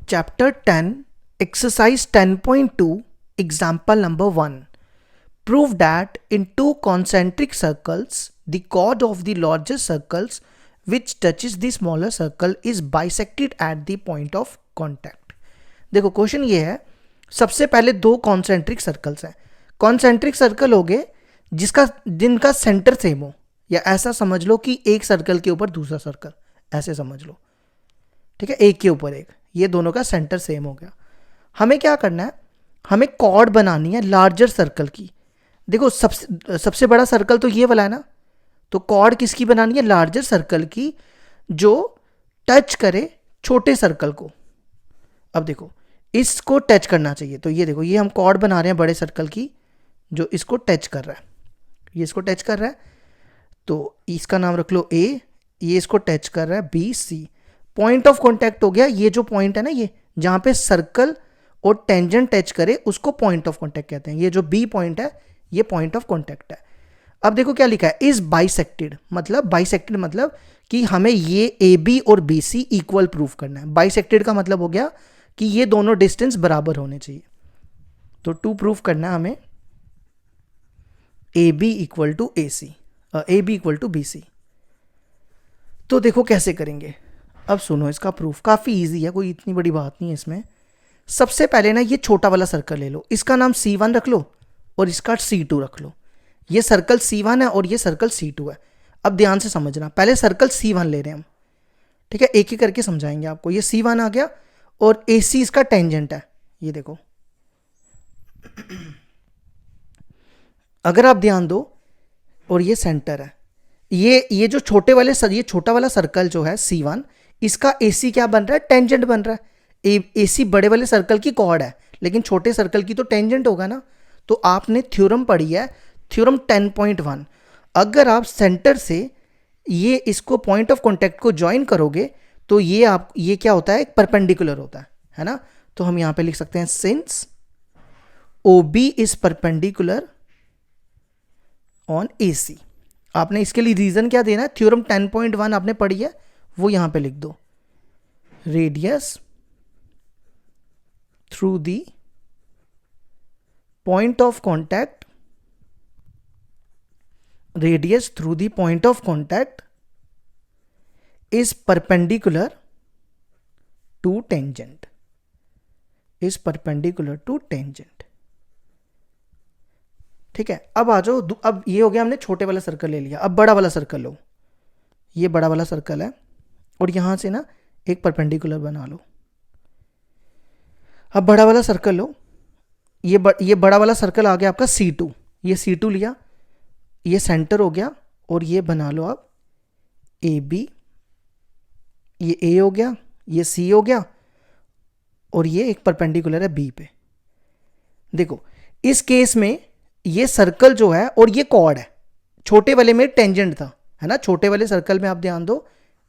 Chapter 10, Exercise 10.2, Example number 1. Prove that in two concentric circles, the chord of the larger circles which touches the smaller circle is bisected at the point of contact. देखो question ये है, सबसे पहले दो concentric circles हैं. Concentric circle हो गए जिनका सेंटर सेम हो, या ऐसा समझ लो कि एक सर्कल के ऊपर दूसरा सर्कल, ऐसे समझ लो. ठीक है, एक के ऊपर एक, ये दोनों का सेंटर सेम हो गया. हमें क्या करना है, हमें कॉर्ड बनानी है लार्जर सर्कल की. देखो सबसे बड़ा सर्कल तो ये वाला है ना, तो कॉर्ड किसकी बनानी है, लार्जर सर्कल की, जो टच करे छोटे सर्कल को. अब देखो इसको टच करना चाहिए, तो ये देखो ये हम कॉर्ड बना रहे हैं बड़े सर्कल की, जो इसको टच कर रहा है, ये इसको टच कर रहा है, तो इसका नाम रख लो ए. ये इसको टच कर रहा है B C. Point of contact हो गया ये जो पॉइंट है ना, ये जहां पे सर्कल और टेंजेंट टच करे उसको पॉइंट ऑफ कॉन्टैक्ट कहते हैं. ये जो बी पॉइंट है ये पॉइंट ऑफ कॉन्टैक्ट है. अब देखो क्या लिखा है, इज बाइसेक्टेड. बाइसेक्टेड मतलब कि हमें ये ए बी और बी सी इक्वल प्रूफ करना है. बाइसेक्टेड का मतलब हो गया कि ये दोनों डिस्टेंस बराबर होने चाहिए. तो टू प्रूफ करना है हमें A B equal to A C, A B equal to B C. तो देखो कैसे करेंगे. अब सुनो इसका प्रूफ, काफ़ी इजी है, कोई इतनी बड़ी बात नहीं है इसमें. सबसे पहले ना ये छोटा वाला सर्कल ले लो, इसका नाम C1 रख लो और इसका C2 रख लो. ये सर्कल C1 है और ये सर्कल C2 है. अब ध्यान से समझना, पहले सर्कल C1 ले रहे हैं हम. ठीक है, एक एक करके समझाएंगे आपको. ये C1 आ गया और AC इसका टेंजेंट है. ये देखो अगर आप ध्यान दो, और ये सेंटर है. ये जो छोटा वाला सर्कल जो है C1, इसका AC क्या बन रहा है, टेंजेंट बन रहा है. AC बड़े वाले सर्कल की कॉर्ड है, लेकिन छोटे सर्कल की तो टेंजेंट होगा ना. तो आपने थ्योरम पढ़ी है, थ्योरम 10.1. अगर आप सेंटर से ये इसको पॉइंट ऑफ कॉन्टैक्ट को ज्वाइन करोगे तो ये क्या होता है, एक परपेंडिकुलर होता है ना. तो हम यहां पे लिख सकते हैं since OB is perpendicular on AC. आपने इसके लिए रीजन क्या देना है, थ्योरम 10.1 आपने पढ़ी है, वो यहां पे लिख दो. Radius through the point of contact, radius through the point of contact is perpendicular to tangent, is perpendicular to tangent. ठीक है, अब आ जाओ. अब ये हो गया, हमने छोटे वाला सर्कल ले लिया. अब बड़ा वाला सर्कल लो, ये बड़ा वाला सर्कल है और यहां से ना एक परपेंडिकुलर बना लो. अब बड़ा वाला सर्कल लो, ये बड़ा वाला सर्कल आ गया आपका C2. ये C2 लिया, ये सेंटर हो गया, और ये बना लो आप AB. ये A हो गया, ये C हो गया, और ये एक परपेंडिकुलर है B पे. देखो इस केस में ये सर्कल जो है और ये कॉर्ड है, छोटे वाले में टेंजेंट था, है ना. छोटे वाले सर्कल में आप ध्यान दो,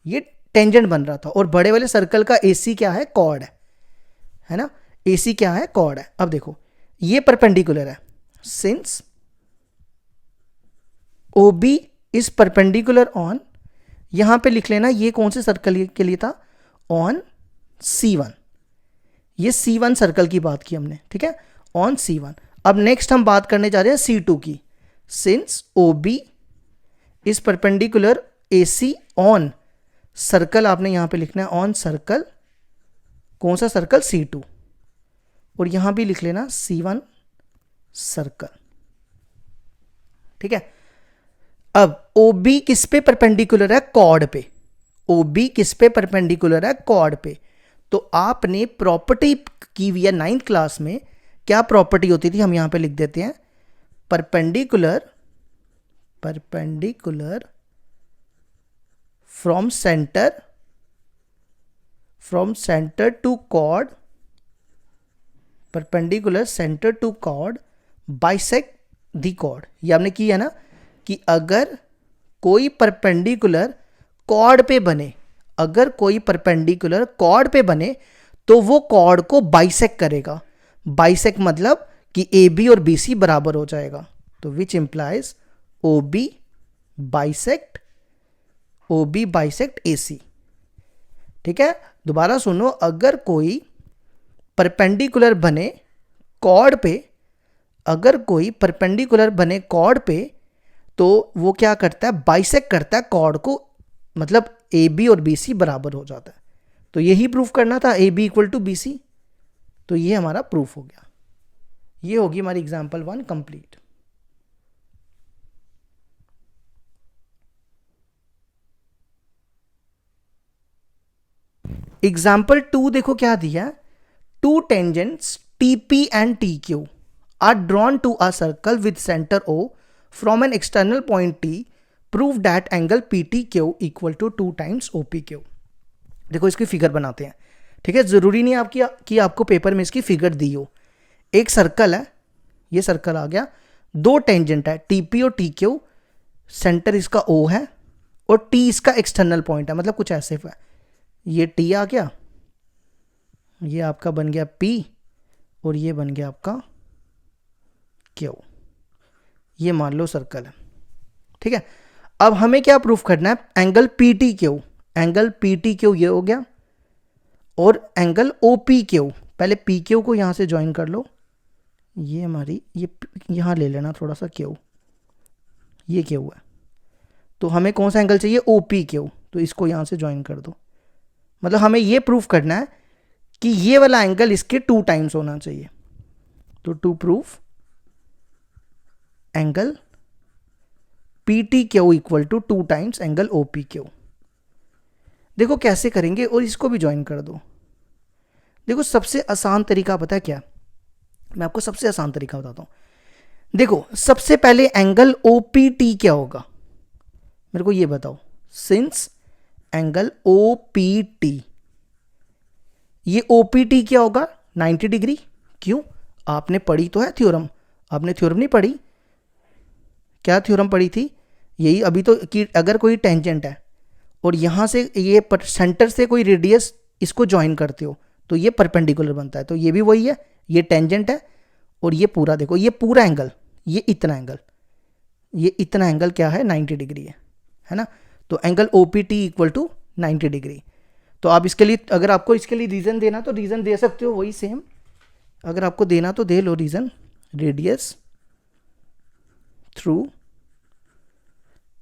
ये टेंजेंट बन रहा था, और बड़े वाले सर्कल का AC क्या है, कॉर्ड है ना. AC क्या है, कॉर्ड है. अब देखो ये परपेंडिकुलर है, since OB is perpendicular on, यहां पे लिख लेना ये कौन से सर्कल के लिए था, ऑन C1. ये C1 सर्कल की बात की हमने, ठीक है, ऑन C1. अब नेक्स्ट हम बात करने जा रहे हैं C2 की. Since OB is perpendicular AC on circle, आपने यहां पे लिखना है ऑन सर्कल, कौन सा सर्कल, C2, और यहां भी लिख लेना C1 सर्कल. ठीक है. अब OB किस पे परपेंडिकुलर है, कॉर्ड पे. OB किस पे परपेंडिकुलर है, कॉर्ड पे. तो आपने प्रॉपर्टी की हुई है 9th क्लास में. क्या प्रॉपर्टी होती थी, हम यहां पे लिख देते हैं, perpendicular from centre to chord, perpendicular centre to chord bisect the chord. ये आपने किया ना, कि अगर कोई परपेंडिकुलर कॉर्ड पे बने, अगर कोई परपेंडिकुलर कॉर्ड पे बने तो वो कॉर्ड को बाइसेक्ट करेगा. बाइसेक्ट मतलब कि AB और BC बराबर हो जाएगा. तो which implies OB bisect AC. ठीक है, दोबारा सुनो, अगर कोई परपेंडिकुलर बने कॉर्ड पे, अगर कोई परपेंडिकुलर बने कॉर्ड पे तो वो क्या करता है, बाइसेक्ट करता है कॉर्ड को, मतलब ए बी और बी सी बराबर हो जाता है। तो यही प्रूफ करना था, A B equal to B C. तो ये हमारा प्रूफ हो गया। ये होगी हमारी एग्जाम्पल 1 कंप्लीट। एग्जाम्पल 2 देखो क्या दिया, two tangents T P and T Q are drawn to a circle with centre O from an external point T, prove that angle P T Q equal to 2 times O P Q. देखो इसकी figure बनाते हैं, ठीक है। जरूरी नहीं आपकी कि आपको पेपर में इसकी फिगर दी हो। एक सर्कल है, ये सर्कल आ गया, दो टेंजेंट है टी पी और टी क्यू, सेंटर इसका ओ है और टी इसका एक्सटर्नल पॉइंट है, मतलब कुछ ऐसे है। ये टी आ गया, ये आपका बन गया P और ये बन गया आपका Q। ये मान लो सर्कल है, ठीक है। अब हमें क्या प्रूफ करना है, एंगल PTQ, एंगल PTQ ये हो गया और एंगल OPQ। पहले PQ को यहां से ज्वाइन कर लो, ये हमारी ये यहां ले लेना थोड़ा सा Q, ये Q है। तो हमें कौन सा एंगल चाहिए, OPQ, तो इसको यहां से ज्वाइन कर दो। मतलब हमें ये प्रूफ करना है कि ये वाला एंगल इसके 2 टाइम्स होना चाहिए। तो to proof angle PTQ equal to 2 times angle OPQ। देखो कैसे करेंगे, और इसको भी ज्वाइन कर दो। देखो सबसे आसान तरीका पता है क्या, मैं आपको सबसे आसान तरीका बताता हूं। देखो सबसे पहले एंगल OPT क्या होगा, मेरे को ये बताओ। सिंस एंगल OPT, ये OPT क्या होगा, 90 डिग्री। क्यों, आपने पढ़ी तो है थ्योरम, आपने थ्योरम नहीं पढ़ी, क्या थ्योरम पढ़ी थी, यही अभी तो, कि अगर कोई टेंजेंट है और यहां से ये सेंटर से कोई रेडियस इसको ज्वाइन करते हो तो ये परपेंडिकुलर बनता है। तो ये भी वही है, ये टेंजेंट है और ये पूरा, देखो ये पूरा एंगल, ये इतना एंगल, ये इतना एंगल क्या है, 90 डिग्री है ना। तो angle OPT equal to 90 degree. तो आप इसके लिए, अगर आपको इसके लिए रीजन देना तो रीजन दे सकते हो, वही सेम। अगर आपको देना तो दे लो reason, radius through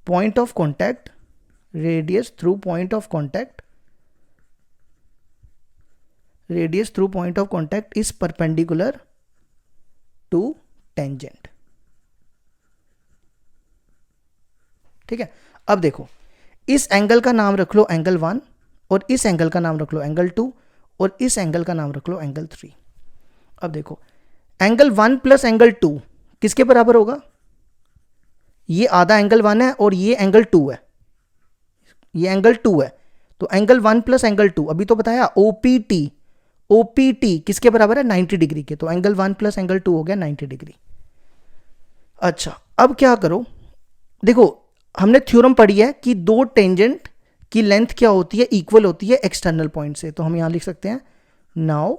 point of contact, radius through point of contact, radius through point of contact is perpendicular to tangent. ठीक है। अब देखो इस एंगल का नाम रख लो एंगल 1 और इस एंगल का नाम रख लो एंगल 2 और इस एंगल का नाम रख लो एंगल 3। अब देखो एंगल 1 प्लस एंगल 2 किसके बराबर होगा, ये आधा एंगल 1 है और ये एंगल 2 है, ये एंगल 2 है। तो एंगल 1 प्लस एंगल 2, अभी तो बताया OPT, OPT किसके बराबर है, 90 डिग्री के। तो एंगल 1 प्लस एंगल 2 हो गया 90 डिग्री। अच्छा अब क्या करो, देखो हमने थ्योरम पढ़ी है कि दो टेंजेंट की लेंथ क्या होती है, इक्वल होती है एक्सटर्नल पॉइंट से। तो हम यहां लिख सकते हैं now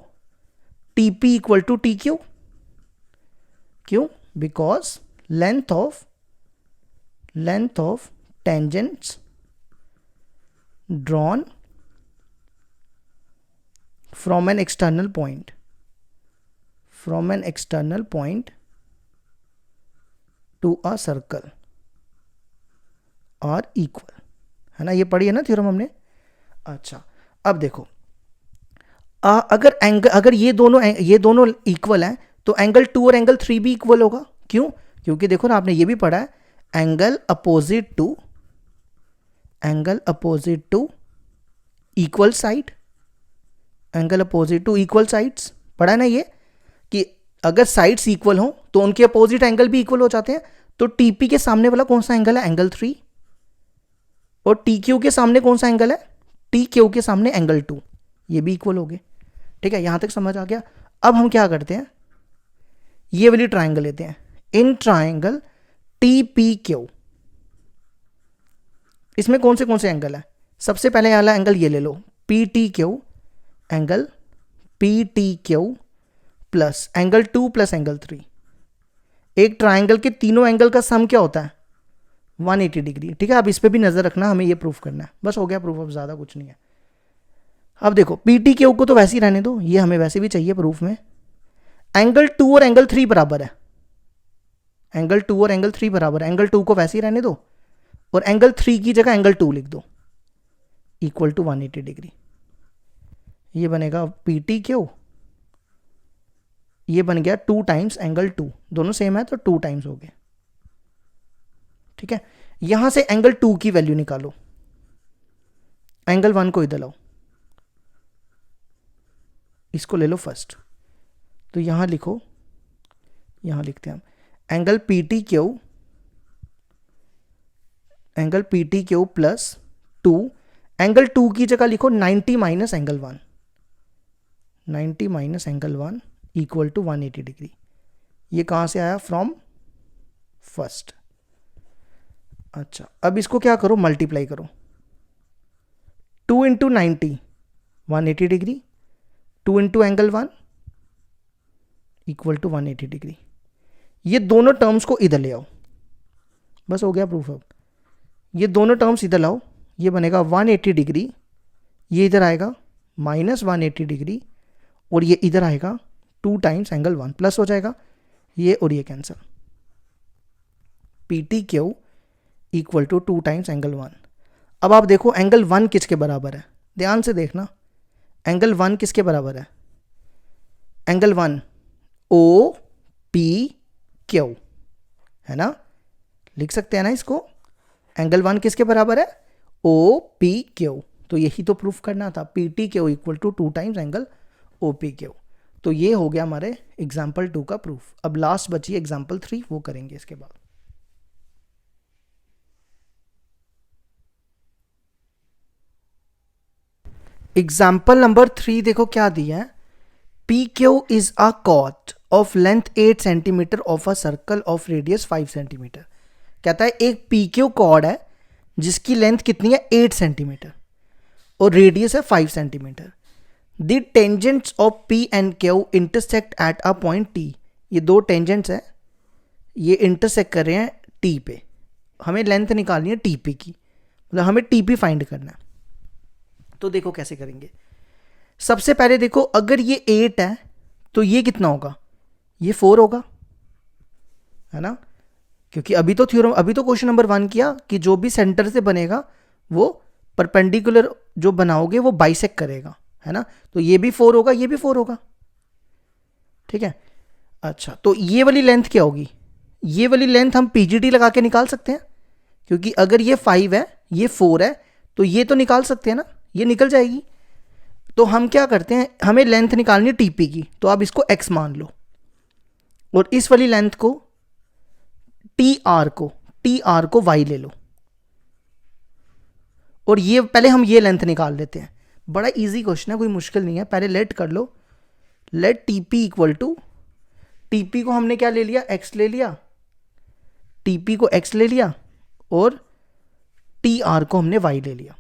TP equal to TQ। क्यों, because length of tangents drawn from an external point to a circle are equal, है ना, ये पढ़ी है ना थ्योरम हमने। अच्छा अब देखो अगर ये दोनों इक्वल हैं तो एंगल 2 और एंगल 3 भी इक्वल होगा। क्यों, क्योंकि देखो ना आपने ये भी पढ़ा है angle opposite to equal side, angle opposite to equal sides पढ़ा है ना ये, कि अगर साइड्स इक्वल हो तो उनके अपोजिट एंगल भी इक्वल हो जाते हैं। तो TP के सामने वाला कौन सा एंगल है, एंगल 3, और TQ के सामने कौन सा एंगल है, TQ के सामने एंगल 2, ये भी इक्वल हो गए। ठीक है, यहां तक समझ आ गया। अब हम क्या करते हैं, ये वाली ट्राइंगल लेते हैं, इन ट्राइंगल TPQ, इसमें कौन से एंगल है, सबसे पहले वाला एंगल ये ले लो PTQ, angle PTQ plus angle 2 plus angle 3। एक ट्राइंगल के तीनों एंगल का सम क्या होता है, 180 डिग्री। ठीक है, अब इस पे भी नजर रखना, हमें ये प्रूफ करना है, बस हो गया प्रूफ, अब ज्यादा कुछ नहीं है। अब देखो पी टी क्यू को तो वैसे ही रहने दो, ये हमें वैसे भी चाहिए प्रूफ में। एंगल 2 और एंगल 3 बराबर है, एंगल 2 और एंगल 3 बराबर है, एंगल 2 को वैसे ही रहने दो और एंगल 3 की जगह एंगल 2 लिख दो, इक्वल टू 180 डिग्री। ये बनेगा पी टी क्यू, ये बन गया 2 टाइम्स एंगल 2, दोनों सेम है तो 2 टाइम्स हो गए। ठीक है, यहां से एंगल 2 की वैल्यू निकालो, एंगल 1 को इधर लाओ, इसको ले लो फर्स्ट, तो यहां लिखो, यहां लिखते हैं हम angle P T Q, angle P T Q plus 2, angle 2 की जगह लिखो 90 minus angle 1, 90 minus angle 1 equal to 180 degree. ये कहां से आया? From first. अच्छा, अब इसको क्या करो, मल्टीप्लाई करो, 2 into 90 180 degree, 2 into angle 1 equal to 180 degree. ये दोनों टर्म्स को इधर ले आओ, बस हो गया प्रूफ। अब ये दोनों टर्म्स इधर लाओ, ये बनेगा 180 डिग्री, ये इधर आएगा माइनस 180 डिग्री, और ये इधर आएगा 2 टाइम्स एंगल 1, प्लस हो जाएगा ये और ये cancel, P T Q equal to 2 times angle 1। अब आप देखो एंगल 1 किसके बराबर है, ध्यान से देखना, एंगल 1 किसके बराबर है? एंगल 1 ओ पी क्यू है ना, लिख सकते हैं ना इसको, एंगल 1 किसके बराबर है? O P Q. तो यही तो प्रूफ करना था, P T Q equal to 2 times angle O P Q. तो ये हो गया हमारे एग्जाम्पल 2 का प्रूफ। अब लास्ट बची एग्जाम्पल 3, वो करेंगे इसके बाद। एग्जाम्पल नंबर 3 देखो क्या दिया है, P Q is a cord of length 8 centimetre of a circle of radius 5 centimetre. कहता है एक पी क्यू कॉर्ड है जिसकी लेंथ कितनी है 8 सेंटीमीटर और रेडियस है 5 centimetre. The tangents of P and Q intersect at a point T. ये दो टेंजेंट्स है, ये इंटरसेक्ट कर रहे हैं टी पे, हमें लेंथ निकालनी है टीपी की, मतलब हमें टीपी फाइंड करना है। तो देखो कैसे करेंगे। सबसे पहले देखो, अगर ये 8 है तो ये कितना होगा? ये 4 होगा, है ना, क्योंकि अभी तो थ्योरम, अभी तो क्वेश्चन नंबर 1 किया कि जो भी सेंटर से बनेगा वो परपेंडिकुलर जो बनाओगे वो बाइसेक्ट करेगा, है ना। तो ये भी 4 होगा, ये भी 4 होगा, ठीक है। अच्छा, तो ये वाली लेंथ क्या होगी? ये वाली लेंथ हम पीजीटी लगा के निकाल सकते हैं, क्योंकि अगर ये 5 है ये 4 है तो ये तो निकाल सकते हैं ना, ये निकल जाएगी। तो हम क्या करते हैं, हमें लेंथ निकालनी है टीपी की, तो आप इसको x मान लो और इस वाली लेंथ को टी आर को y ले लो, और ये पहले हम ये लेंथ निकाल लेते हैं। बड़ा इजी क्वेश्चन है, कोई मुश्किल नहीं है। पहले लेट कर लो, let TP equal to, TP को हमने क्या ले लिया, x ले लिया, टीपी को x ले लिया और टी आर को हमने y ले लिया।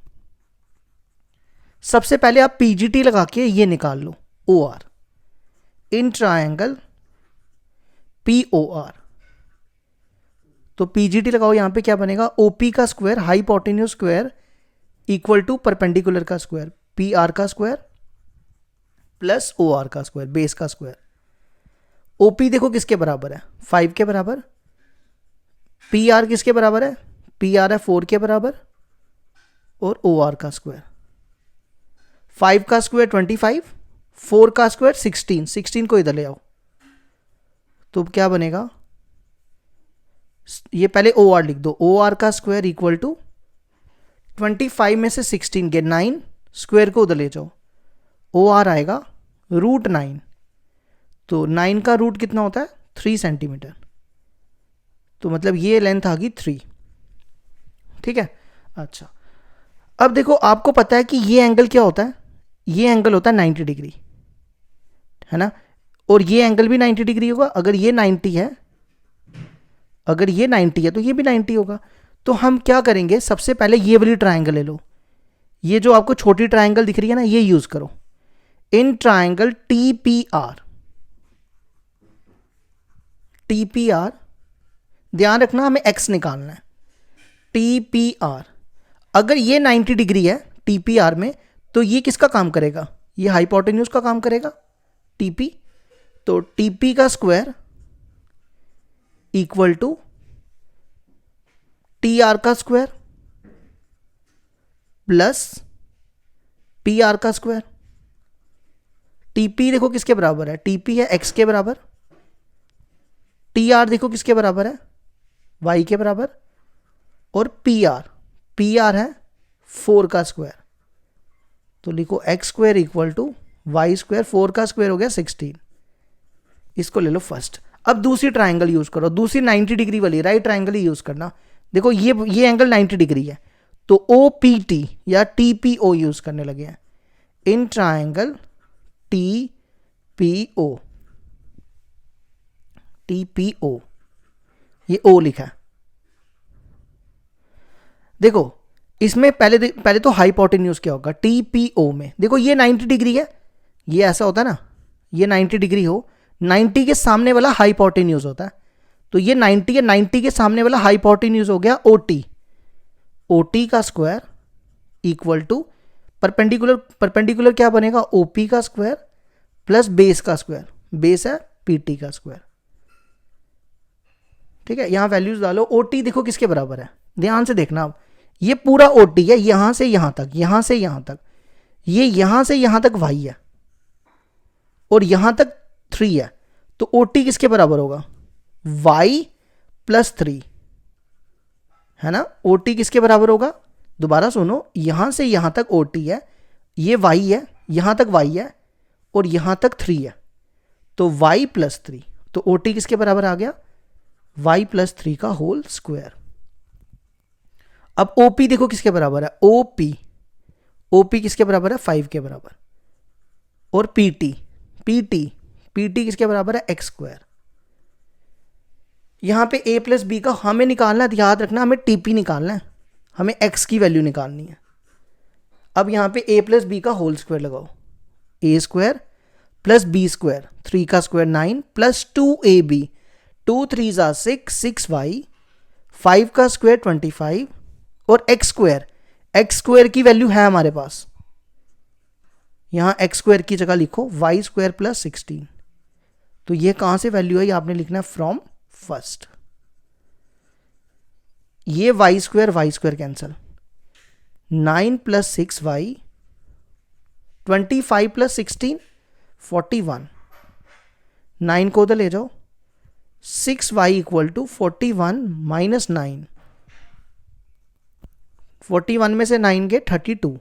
सबसे पहले आप पीजीटी लगा के ये निकाल लो, O R in triangle P O R. तो पीजीटी लगाओ, यहां पे क्या बनेगा, ओपी का square hypotenuse square equal to perpendicular का स्क्वायर, पी आर का स्क्वायर प्लस ओ आर का स्क्वायर, बेस का स्क्वायर। ओपी देखो किसके बराबर है, 5 के बराबर। पी आर किसके बराबर है, पी आर है 4 के बराबर, और ओ आर का स्क्वायर, 5 का स्क्वायर 25, 4 का स्क्वायर 16, 16 को इधर ले आओ तो क्या बनेगा, ये पहले ओ आर लिख दो, ओ आर का स्क्वायर इक्वल टू 25 में से 16 गए 9, स्क्वायर को उधर ले जाओ, ओ आर आएगा √9। तो 9 का रूट कितना होता है, 3 सेंटीमीटर। तो मतलब ये लेंथ आ गई 3, ठीक है। अच्छा, अब देखो आपको पता है कि ये एंगल क्या होता है, ये एंगल होता है 90 डिग्री, है ना, और ये एंगल भी 90 डिग्री होगा। अगर ये 90 है, अगर ये 90 है तो ये भी 90 होगा। तो हम क्या करेंगे, सबसे पहले ये वाली ट्रायंगल ले लो, ये जो आपको छोटी ट्रायंगल दिख रही है ना, ये यूज करो, इन ट्रायंगल टीपीआर, टीपीआर ध्यान रखना हमें x निकालना है, टीपीआर। अगर ये 90 डिग्री है टीपीआर में तो ये किसका काम करेगा, ये हाइपोटेन्यूज का काम करेगा, टीपी। तो टीपी का square equal to T R का स्क्वायर प्लस पी आर का स्क्वायर। टीपी देखो किसके बराबर है, टीपी है एक्स के बराबर, टी आर देखो किसके बराबर है, वाई के बराबर, और पी आर है 4 का स्क्वायर। तो लिखो X square equal to Y square, 4 का स्क्वायर हो गया 16। इसको ले लो फर्स्ट। अब दूसरी ट्राइंगल यूज करो, दूसरी 90 डिग्री वाली राइट ट्राइंगल ही यूज करना। देखो ये एंगल 90 डिग्री है, तो ओ पी टी या टी पी ओ यूज करने लगे हैं। In triangle T P O, T P O, ये ओ लिखा है। देखो इसमें पहले तो हाइपोटेन्यूज क्या होगा, टी पी ओ में देखो ये 90 डिग्री है, ये ऐसा होता है ना, ये 90 डिग्री हो, 90 के सामने वाला हाइपोटेन्यूज होता है, तो ये 90 है, 90 के सामने वाला हाइपोटेन्यूज हो गया ओ टी। ओ टी का स्क्वायर इक्वल टू परपेंडिकुलर क्या बनेगा, ओपी का स्क्वायर प्लस बेस का स्क्वायर, बेस है पीटी का स्क्वायर। ठीक है, यहां वैल्यूज डालो। ओटी देखो किसके बराबर है, ध्यान से देखना। अब ये पूरा ओटी है, यहां से यहां तक, यहां से यहां तक, ये यहां से यहां तक वाई है और यहां तक 3 है, तो ओटी किसके बराबर होगा, वाई प्लस 3 है ना। ओटी किसके बराबर होगा, दोबारा सुनो, यहां से यहां तक ओटी है, ये वाई है, यहां तक वाई है और यहां तक 3 है, तो वाई प्लस 3। तो ओटी किसके बराबर आ गया, वाई प्लस 3 का होल स्क्वायर। अब ओपी देखो किसके बराबर है, ओपी किसके बराबर है, 5 के बराबर। और पीटी किसके बराबर है, एक्स स्क्वायर। यहां पे ए प्लस बी का हमें निकालना है, याद रखना हमें टीपी निकालना है, हमें एक्स की वैल्यू निकालनी है। अब यहां पे ए प्लस बी का होल स्क्वायर लगाओ, ए स्क्वायर प्लस बी स्क्वायर, 3 का स्क्वायर 9 प्लस 2ab, 2 3 जा 6, 6y, 5 का स्क्वायर 25 और एक्स स्क्वायर की वैल्यू है हमारे पास, यहां एक्स स्क्वायर की जगह लिखो वाई स्क्वायर प्लस 16। तो ये कहां से वैल्यू है, ये आपने लिखना है फ्रॉम फर्स्ट। ये Y square cancel, 9 plus 6y, 25 plus 16 41, 9 को उधर ले जाओ, 6y इक्वल टू 41 माइनस 9, 41 में से 9 गए 32,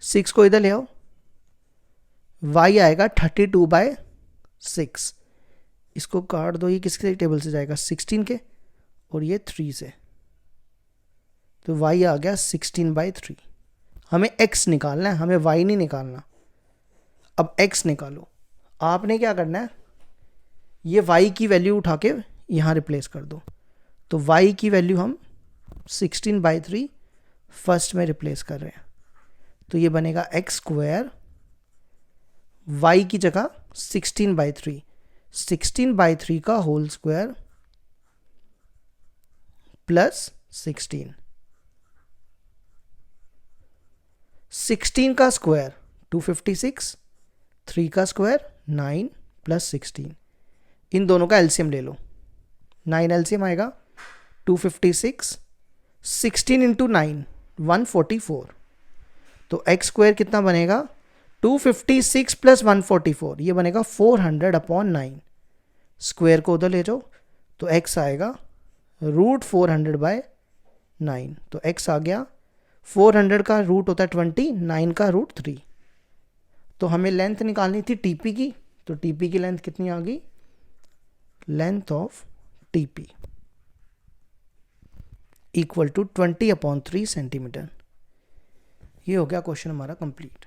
6 को इधर ले आओ, y आएगा 32/6। इसको काट दो, ये किसके टेबल से जाएगा, 16 के, और ये 3 से, तो y आ गया 16/3। हमें x निकालना है, हमें y नहीं निकालना। अब x निकालो, आपने क्या करना है, ये y की वैल्यू उठा के यहां रिप्लेस कर दो। तो y की वैल्यू हम 16/3 फर्स्ट में रिप्लेस कर रहे हैं, तो ये बनेगा एक्स स्क्वायर, y की जगह 16/3, 16/3 का होल स्क्वायर प्लस 16 का स्क्वायर 256, 3 का स्क्वायर 9 प्लस 16, इन दोनों का एलसीएम ले लो, 9 एलसीएम आएगा 256, 16 इंटू 9 144, तो एक्स स्क्वायर कितना बनेगा, 256 प्लस 144, ये बनेगा 400/9। स्क्वायर को उधर ले जाओ, तो x आएगा √400/9, तो x आ गया, 400 का रूट होता है 20, 9 का रूट 3। तो हमें लेंथ निकालनी थी टीपी की, तो टीपी की लेंथ कितनी आ गई, length of TP equal to 20/3 centimetre. ये हो गया क्वेश्चन हमारा कंप्लीट।